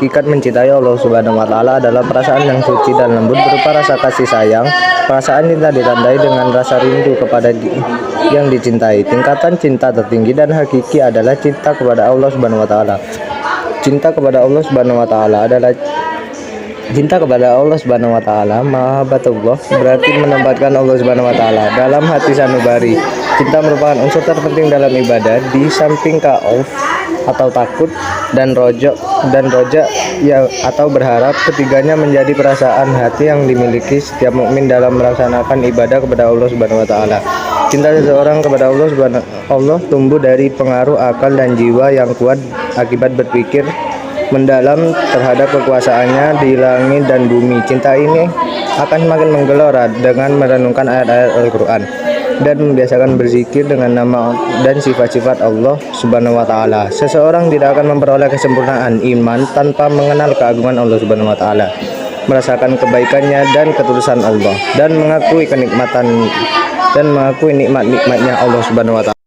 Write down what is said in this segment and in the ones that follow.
hakikat mencintai Allah Subhanahu wa taala adalah perasaan yang suci dan lembut berupa rasa kasih sayang. Perasaan cinta ditandai dengan rasa rindu kepada yang dicintai. Tingkatan cinta tertinggi dan hakiki adalah cinta kepada Allah Subhanahu wa taala. Cinta kepada Allah Subhanahu wa taala adalah Cinta kepada Allah Subhanahu wa taala, mahabbatullah, berarti menempatkan Allah Subhanahu wa taala dalam hati sanubari. Cinta merupakan unsur terpenting dalam ibadah di samping khauf atau takut dan roja ya atau berharap. Ketiganya menjadi perasaan hati yang dimiliki setiap mukmin dalam melaksanakan ibadah kepada Allah Subhanahu wa taala. Cinta seseorang kepada Allah tumbuh dari pengaruh akal dan jiwa yang kuat akibat berpikir mendalam terhadap kekuasaannya di langit dan bumi. Cinta ini akan semakin menggelora dengan merenungkan ayat-ayat Al-Quran dan membiasakan berzikir dengan nama dan sifat-sifat Allah Subhanahu wa taala. Seseorang tidak akan memperoleh kesempurnaan iman tanpa mengenal keagungan Allah Subhanahu wa taala, merasakan kebaikannya dan ketulusan Allah, dan mengakui nikmat-nikmatnya Allah Subhanahu wa taala.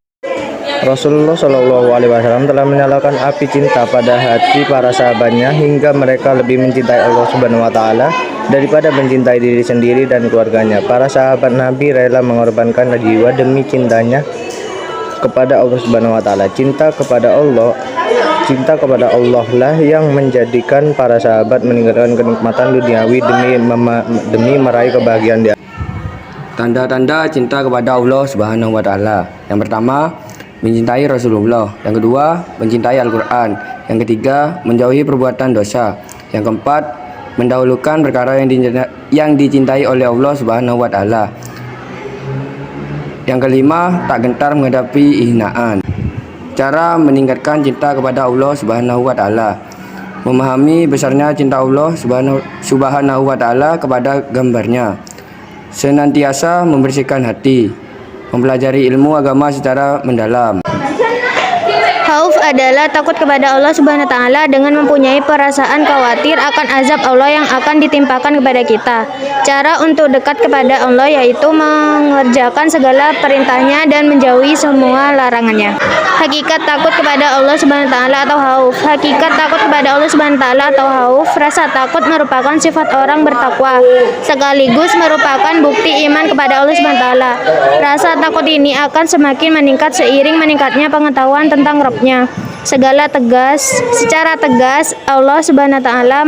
Rasulullah Shallallahu Alaihi Wasallam telah menyalakan api cinta pada hati para sahabatnya hingga mereka lebih mencintai Allah Subhanahu Wa Taala daripada mencintai diri sendiri dan keluarganya. Para sahabat Nabi rela mengorbankan jiwa demi cintanya kepada Allah Subhanahu Wa Taala. Cinta kepada Allah lah yang menjadikan para sahabat meninggalkan kenikmatan duniawi demi meraih kebahagiaan dia. Tanda-tanda cinta kepada Allah Subhanahu wa taala. Yang pertama, mencintai Rasulullah. Yang kedua, mencintai Al-Quran. Yang ketiga, menjauhi perbuatan dosa. Yang keempat, mendahulukan perkara yang dicintai oleh Allah Subhanahu wa taala. Yang kelima, tak gentar menghadapi hinaan. Cara meningkatkan cinta kepada Allah Subhanahu wa taala. Memahami besarnya cinta Allah Subhanahu wa taala kepada gambarnya. Senantiasa membersihkan hati, mempelajari ilmu agama secara mendalam. Khauf adalah takut kepada Allah Subhanahu wa taala dengan mempunyai perasaan khawatir akan azab Allah yang akan ditimpakan kepada kita. Cara untuk dekat kepada Allah yaitu mengerjakan segala perintahnya dan menjauhi semua larangannya. Hakikat takut kepada Allah Subhanahu wa taala atau khauf. Hakikat takut kepada Allah Subhanahu wa taala atau khauf, rasa takut merupakan sifat orang bertakwa sekaligus merupakan bukti iman kepada Allah Subhanahu wa taala. Rasa takut ini akan semakin meningkat seiring meningkatnya pengetahuan tentang Rabb-nya. Secara tegas Allah Subhanahu wa taala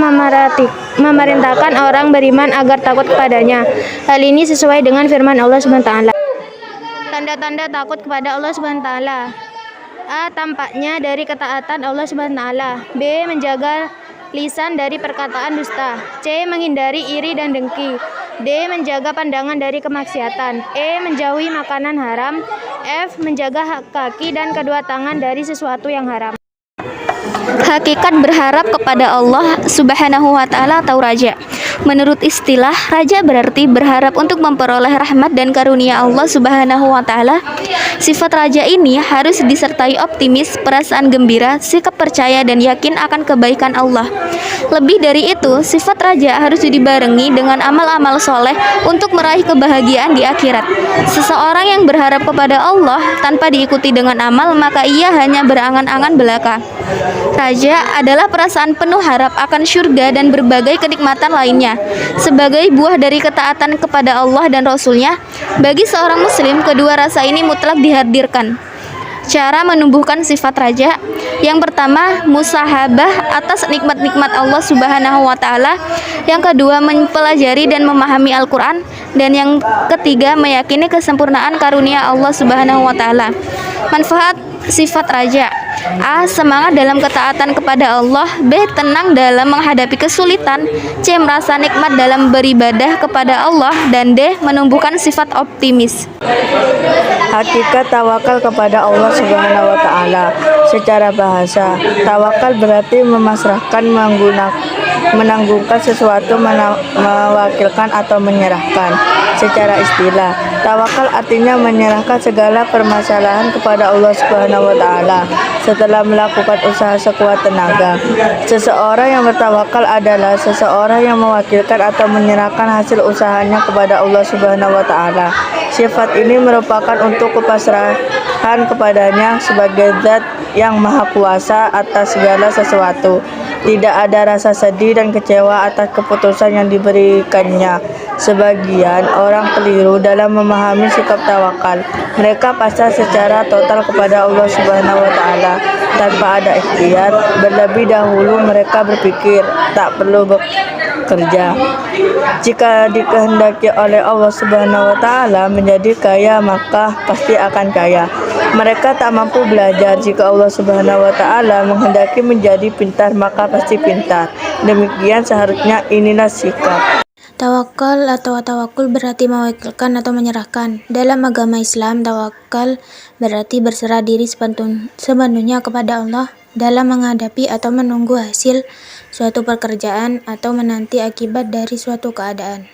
memerintahkan orang beriman agar takut kepadanya. Hal ini sesuai dengan firman Allah Subhanahu wa taala. Tanda-tanda takut kepada Allah Subhanahu wa taala. A. Tampaknya dari ketaatan Allah Subhanahu wa taala. B. Menjaga lisan dari perkataan dusta. C. Menghindari iri dan dengki. D. Menjaga pandangan dari kemaksiatan. E. Menjauhi makanan haram. F. Menjaga hak kaki dan kedua tangan dari sesuatu yang haram. Hakikat berharap kepada Allah Subhanahu wa taala atau raja. Menurut istilah, raja berarti berharap untuk memperoleh rahmat dan karunia Allah Subhanahu wa taala. Sifat raja ini harus disertai optimis, perasaan gembira, sikap percaya dan yakin akan kebaikan Allah. Lebih dari itu, sifat raja harus dibarengi dengan amal-amal soleh untuk meraih kebahagiaan di akhirat. Seseorang yang berharap kepada Allah tanpa diikuti dengan amal, maka ia hanya berangan-angan belaka. Raja adalah perasaan penuh harap akan surga dan berbagai kenikmatan lainnya. Sebagai buah dari ketaatan kepada Allah dan Rasul-Nya, bagi seorang muslim kedua rasa ini mutlak dihadirkan. Cara menumbuhkan sifat raja. Yang pertama, musahabah atas nikmat-nikmat Allah Subhanahu wa taala. Yang kedua, mempelajari dan memahami Al-Qur'an, dan yang ketiga, meyakini kesempurnaan karunia Allah Subhanahu wa taala. Manfaat sifat raja. A. Semangat dalam ketaatan kepada Allah. B. Tenang dalam menghadapi kesulitan. C. Merasa nikmat dalam beribadah kepada Allah. Dan D. Menumbuhkan sifat optimis. Hakikat tawakal kepada Allah Subhanahu wa taala. Secara bahasa, tawakal berarti memasrahkan, menanggungkan sesuatu, mewakilkan atau menyerahkan. Secara istilah, tawakal artinya menyerahkan segala permasalahan kepada Allah Subhanahu wa taala setelah melakukan usaha sekuat tenaga. Seseorang yang bertawakal adalah seseorang yang mewakilkan atau menyerahkan hasil usahanya kepada Allah Subhanahu wa taala. Sifat ini merupakan untuk kepasrahan kepadanya sebagai zat yang maha kuasa atas segala sesuatu. Tidak ada rasa sedih dan kecewa atas keputusan yang diberikannya. Sebagian orang keliru dalam memahami sikap tawakal. Mereka pasrah secara total kepada Allah Subhanahu wa taala tanpa ada ikhtiar. Berlebih dahulu mereka berpikir tak perlu bekerja. Jika dikehendaki oleh Allah Subhanahu wa taala menjadi kaya, maka pasti akan kaya. Mereka tak mampu belajar. Jika Allah Subhanahu wa taala menghendaki menjadi pintar, maka pasti pintar. Demikian seharusnya inilah sikap. Tawakal atau tawakul berarti mewakilkan atau menyerahkan. Dalam agama Islam, tawakal berarti berserah diri sepenuhnya kepada Allah dalam menghadapi atau menunggu hasil suatu pekerjaan atau menanti akibat dari suatu keadaan.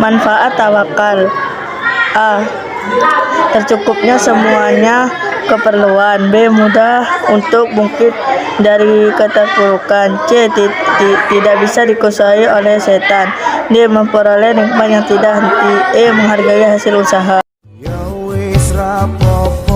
Manfaat tawakal: A. Tercukupnya semuanya keperluan. B. Mudah untuk bangkit dari keterpurukan. C. Tidak bisa dikuasai oleh setan. D. Memperoleh nikmat yang tidak henti. E. Menghargai hasil usaha. Ya wis rapopo